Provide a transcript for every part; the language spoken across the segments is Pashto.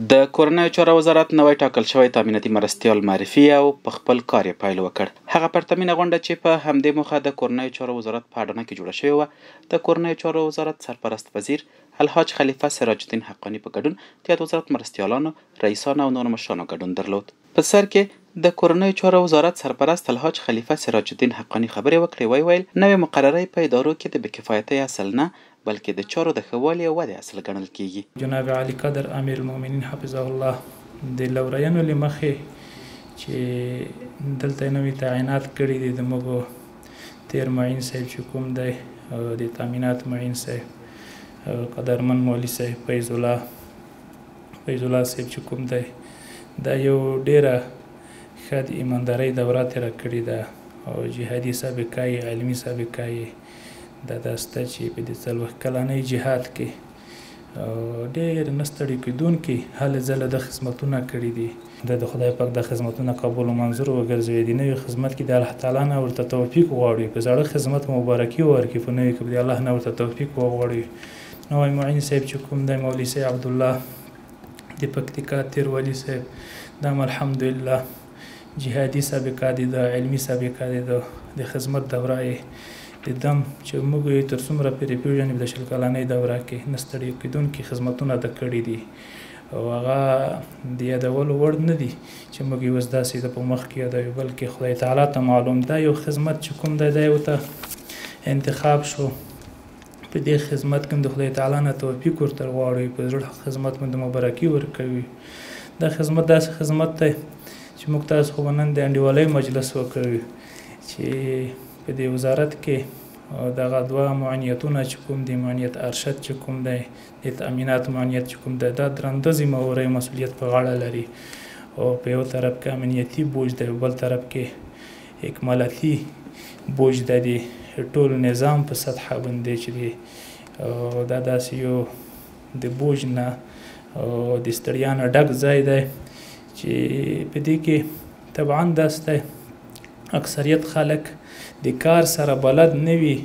د کورنیو چارو وزارت نوی ټاکل شوی تامیناتي مرستیال معرفي او په خپل کار یې پیل وکړ. هغه پرتمینه غونډه چې په همدې موخه د کورنیو چارو وزارت په اډانه کې جوړه شوې وه، د کورنیو چارو وزارت سرپرست وزیر الحاج خلیفه سراج الدین حقانی په ګډون د یاد وزارت مرستیالانو، رئیسانو او نورو مشرانو ګډون درلود. په سر کې د کورنیو چارو وزارت سرپرست الحاج خلیفه سراج الدین حقانی خبرې وکړې. ویل نوې مقررې په ادارو کې د بېکفایتۍ اصل نه بلکې د چارو د ښه والي او ودې اصل ګڼل کیږي. جناب علي قدر امیر المؤمنین حفظه الله د لورینو له مخې چې دلته نوې تعینات کړي دي د موږ تیر معین صاحب چې کوم دی او د تامینات معین صاحب قدرمن مولوي صاحب فیض الله صاحب چې کوم دی دا یو ډیره ښه د ایماندارۍ دوره تېره کړې ده او جهادي سابقه یې علمي سابقه یې دا داسته چې په دې څلوېښت کلنۍ جهاد کې ډېر نه ستړي کېدونکي هلې ځله د خدمتونه کړي دي. د خدای پاک د خدمتونه قبول و منظور وګرځوي. د نوي خدمت کې د الله تعالی نه ورته توفیق غواړي، په زاړه خدمت مبارکي ورکړي، په نوي کې د الله نه ورته توفیق وغواړي. نوی معین صاحب چې کوم دی مولوي صاحب عبدالله د پکتیکا تیر والي صاحب دا الحمدلله جهادي سابقه دي، د علمي سابقه دي، د خدمت دوره یې د دم چې موږ یې تر څومره پرې پېژنو د شل کلنۍ دوره کې نه ستړي کېدونکي خدمتونه ده کړي دي او هغه د یادولو وړ نه دي چې موږ یې اوس داسې د په مخ کې یادوي، بلکې خدای تعالی ته معلوم دا یو خدمت چې کوم دی دا یو ته انتخاب شو. په دې خدمت کې د خدای تعالی نه توفیق ورته غواړي، په زړه خدمت باندې مبارکي ورکوي. دا خدمت داسې خدمت دی چې موږ تاسو خو نن د انډیوالۍ مجلس وکوي چې په دې وزارت کې دغه دوه معنیتونه چې کوم دی، معنیت ارشد چې کوم دی، د تامینات معنیت چې کوم دی، دا درنده ذمهوارۍ مسؤلیت په غاړه لري او په یو طرف کې امنیتي بوج دی، بل طرف کې اکمالاتي بوج دی د ټول نظام په سطحه باندې چې دی دا داسې یو د بوج نه او د ستړیا نه ډک ځای دی چې په دې کې طبعا داسې دی اکثریت خلک د کار سره بلد نه وي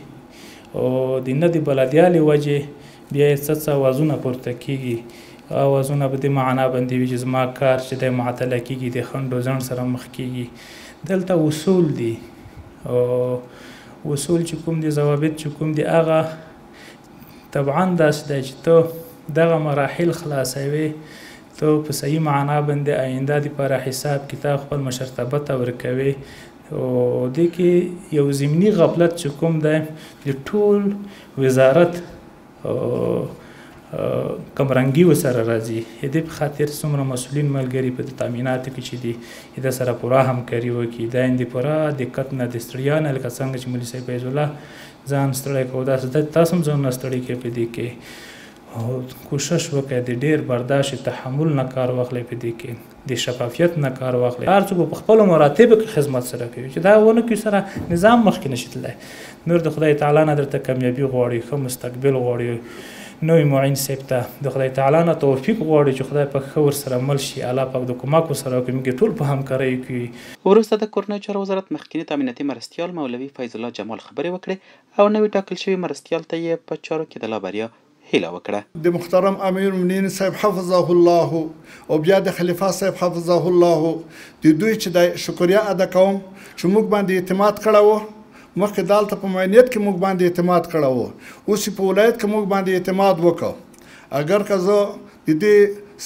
او د نه د بلدیا له وجې بیا یې څه اوازونه پورته کېږي. اوازونه په دې معنا باندې وي چې زما کار چې دی معطله کېږي، د خنډ و ځنډ سره مخ کېږي. دلته اصول دي او اصول چې کوم دي، ضوابط چې کوم دي، هغه طبعا داسې دی چې ته دغه مراحل خلاصوي، ته په صحیح معنا باندې آینده دپاره حساب کتاب خپل مشرتابه ته ورکوي او دې کې یو ضمني غفلت چې کوم دی د ټول وزارت کمرنګي ورسره راځي. د دې په خاطر څومره مسؤلین ملګري په تامیناتو کې چې دي د سره پوره همکاري وکړي، دا یې د پوره دقت نه د ستړیا نه، لکه څنګه چې مولوي صاحب فیض الله ځان ستړی کوو داسې تاسو هم ځان نه ستړي کوئ په دې کې او کوشش وکړئ د ډېر برداشت تحمل نه کار واخلئ، په دې کې د شفافیت نه کار واخلئ. هر څوک په خپلو مراتبو کې خدمت سره کوي چې دا ونه کړي سره نظام مخکې نشي تللی. نور د خدای تعالی نه درته کامیابي غواړي، ښه مستقبل غواړي، نوی معین صاحب ته د خدای تعالی نه توفیق غواړي چې خدای پاک ښه ورسره مل شي، الله پاک د کومک ورسره وکړي، موږ ټول په همکارۍ کوي. وروسته د کورنیو چارو وزارت مخکینی تامیناتي مرستیال مولوي فیض الله جمال خبرې وکړې او نوي ټاکل شوي مرستیال ته یې په چارو کې د لا بریا هیله وکړه. د محترم امیر المؤمنین صاحب حفظه الله او بیا د خلیفه صاحب حفظه الله د دوی چې د شکریا ادا کوم چې موږ باندې اعتماد کړی. مخکې دلته په معینیت کې موږ باندې اعتماد کړی، اوس په ولایت کې موږ باندې اعتماد وکړو. اگر که زه د دې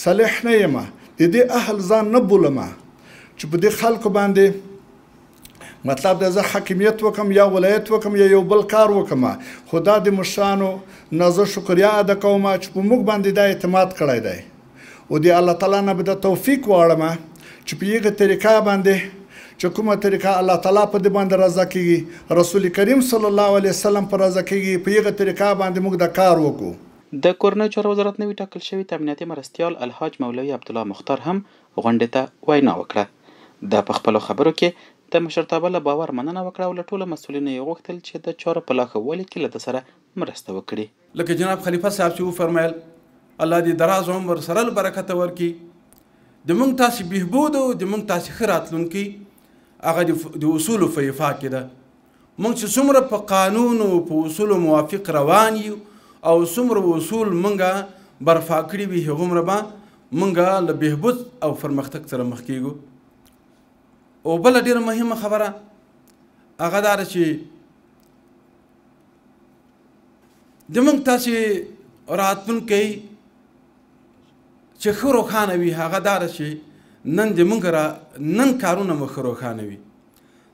صالح نه یم، د دې اهل ځان نه بولم چې په دې خلکو باندې مطلب د زه حاکمیت وکم یا ولایت وکم یا یو بل کار وکم، خو دا د مشرانو نه زه شکریا ادا کوم چې په موږ باندې دا اعتماد کړی دی او د الله تعالی نه به د توفیق غواړم چې په یغه طریقه باندې چې کومه طریقه الله تعالی په دې باندې رضا کیږي، رسول کریم صلی الله علیه وسلم په رضا کیږي، په یغه طریقه باندې موږ د کار وکړو. د کورنیو چارو وزارت نوي ټاکل شوي تامیناتي مرستیال الحاج مولوي عبدالله مختار هم غونډې ته وینا وکړه. د په خپلو خبرو کې د مشرتابه له باور مننه وکړه او له ټولو مسؤلینو یې غوښتل چې د چارو په لا ښه والي کې له ده سره مرسته وکړي. لکه جناب خلیفه صاحب چې وفرمایل الله دې دراز عمر سره برکت ورکړي، د موږ تاسې بهبود او د موږ تاسې ښه راتلونکي هغه د اصولو په افا کې ده. موږ چې څومره په قانون او په اصولو موافق روان یو او څومره اصول موږ برفا کړي وي، هغومره به مونږ له بهبود او پرمختګ سره مخ کیږو. او بله ډېره مهمه خبره هغه دا ده چې د مونږ تاسې راتلونکی چې ښه روښانه وي هغه دا ده چې نن کارونه مو ښه روښانه وي.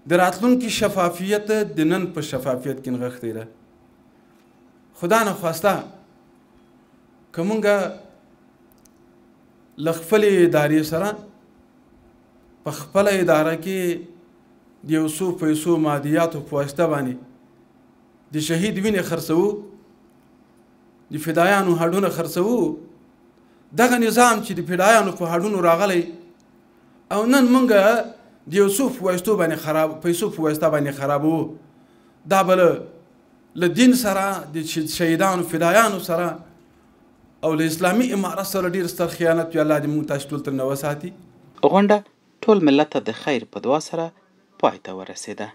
د راتلونکي شفافیت د نن په شفافیت کې نغښتې ده. خدا نخواسته که مونږ له خپلې ادارې سره په خپله اداره کې د یو څو پیسو مادیاتو په واسطه باندې د شهید وینې خرڅوو، د فدایانو هډونه خرڅوو، دغه نظام چې د فدایانو په هډونو راغلی او نن مونږ د یو څو پیسو په واسطه باندې خرابوو، دا به له دین سره د شهیدانو فدایانو سره او له اسلامي امارت سره ډېر ستر خیانت وي. الله دې مونږ تاسې ټول ترې نه وساتي. غونډه ټول ملت ته د خیر په دعا سره پای ته ورسېده.